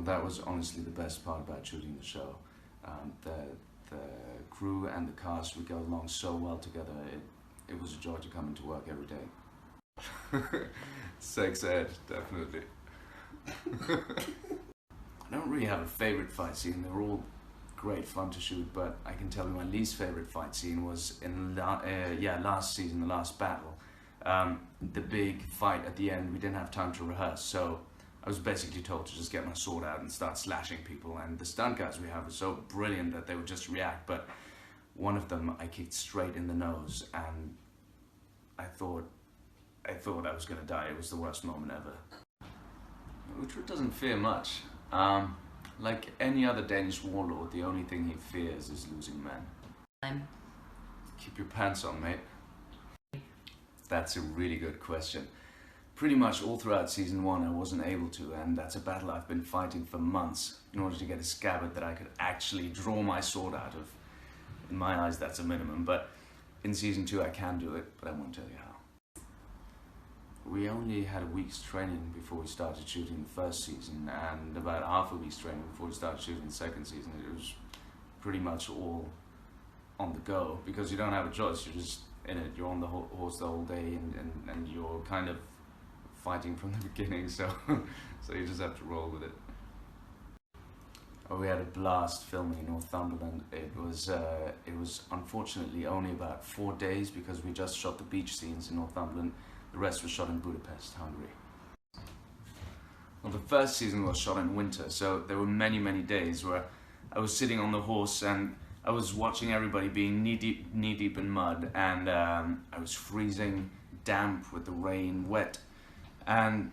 Well, that was honestly the best part about shooting the show. The crew and the cast, we got along so well together. It was a joy to come into work every day. Sex ed, definitely. I don't really have a favorite fight scene. They were all great fun to shoot, but I can tell you my least favorite fight scene was in last season, the last battle. The big fight at the end, we didn't have time to rehearse, so I was basically told to just get my sword out and start slashing people, and the stunt guys we have were so brilliant that they would just react, but one of them I kicked straight in the nose, and I thought I was gonna die. It was the worst moment ever. Uhtred doesn't fear much. Like any other Danish warlord, the only thing he fears is losing men. Keep your pants on, mate. That's a really good question. Pretty much all throughout season 1 I wasn't able to, and that's a battle I've been fighting for months in order to get a scabbard that I could actually draw my sword out of. In my eyes that's a minimum, but in season 2 I can do it, but I won't tell you how. We only had a week's training before we started shooting the first season, and about half a week's training before we started shooting the second season. It was pretty much all on the go, because you don't have a choice, you're just in it, you're on the horse the whole day, and you're kind of fighting from the beginning, so you just have to roll with it. Oh, we had a blast filming in Northumberland. It was unfortunately only about 4 days, because we just shot the beach scenes in Northumberland. The rest was shot in Budapest, Hungary. Well, the first season was shot in winter, so there were many days where I was sitting on the horse and I was watching everybody being knee deep in mud, and I was freezing, damp with the rain, wet. And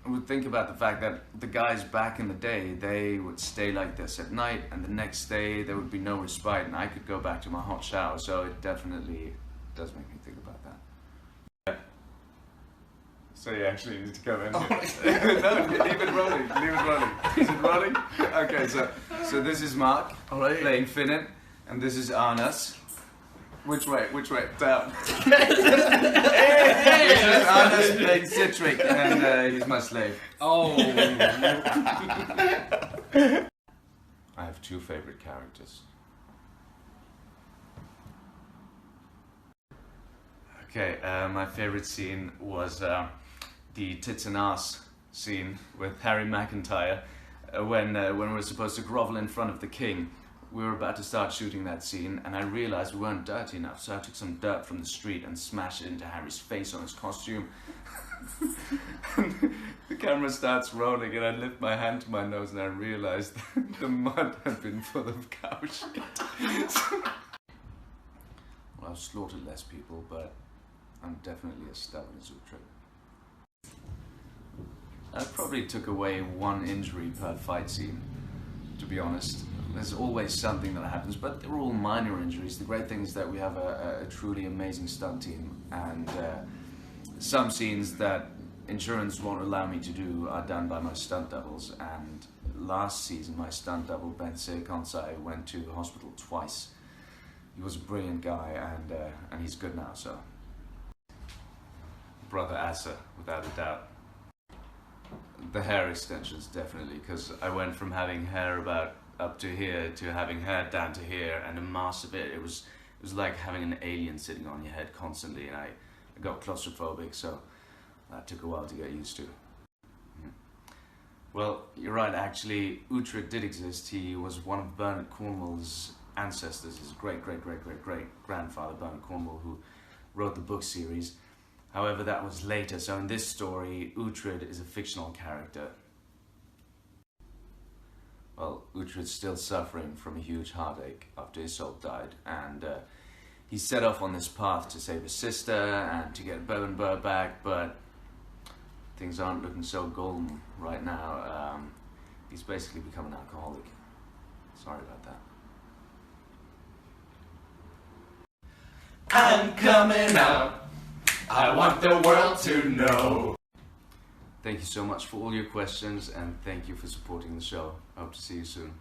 I would think about the fact that the guys back in the day, they would stay like this at night, and the next day there would be no respite, and I could go back to my hot shower, so it definitely does make me think about that. So you actually need to come in here. No, leave it rolling, Is it rolling? Okay, so this is Mark playing Finnan, and this is Arnas. Which way? Down. This is Arnas playing Citric, and he's my slave. Oh. I have 2 favorite characters. Okay, my favorite scene was the tits and ass scene with Harry McIntyre when we were supposed to grovel in front of the king. We were about to start shooting that scene, and I realized we weren't dirty enough, so I took some dirt from the street and smashed it into Harry's face on his costume. The camera starts rolling, and I lift my hand to my nose, and I realized that the mud had been full of cow shit. Well, I've slaughtered less people, but I'm definitely as stubborn as Uhtred. I probably took away 1 injury per fight scene, to be honest. There's always something that happens, but they're all minor injuries. The great thing is that we have a truly amazing stunt team, and some scenes that insurance won't allow me to do are done by my stunt doubles. And last season, my stunt double, Ben Konsai, went to hospital twice. He was a brilliant guy, and he's good now, so. Brother Asa, without a doubt. The hair extensions, definitely, because I went from having hair about up to here to having hair down to here, and a mass of it. It was like having an alien sitting on your head constantly, and I got claustrophobic, so that took a while to get used to. Well, you're right, actually, Uhtred did exist. He was one of Bernard Cornwell's ancestors, his great-grandfather, Bernard Cornwell, who wrote the book series. However, that was later, so in this story, Uhtred is a fictional character. Well, Uhtred's still suffering from a huge heartache after Isolde died, and he set off on this path to save his sister and to get Bourbon back, but things aren't looking so golden right now. He's basically become an alcoholic. Sorry about that. I'm coming out. I want the world to know. Thank you so much for all your questions, and thank you for supporting the show. I hope to see you soon.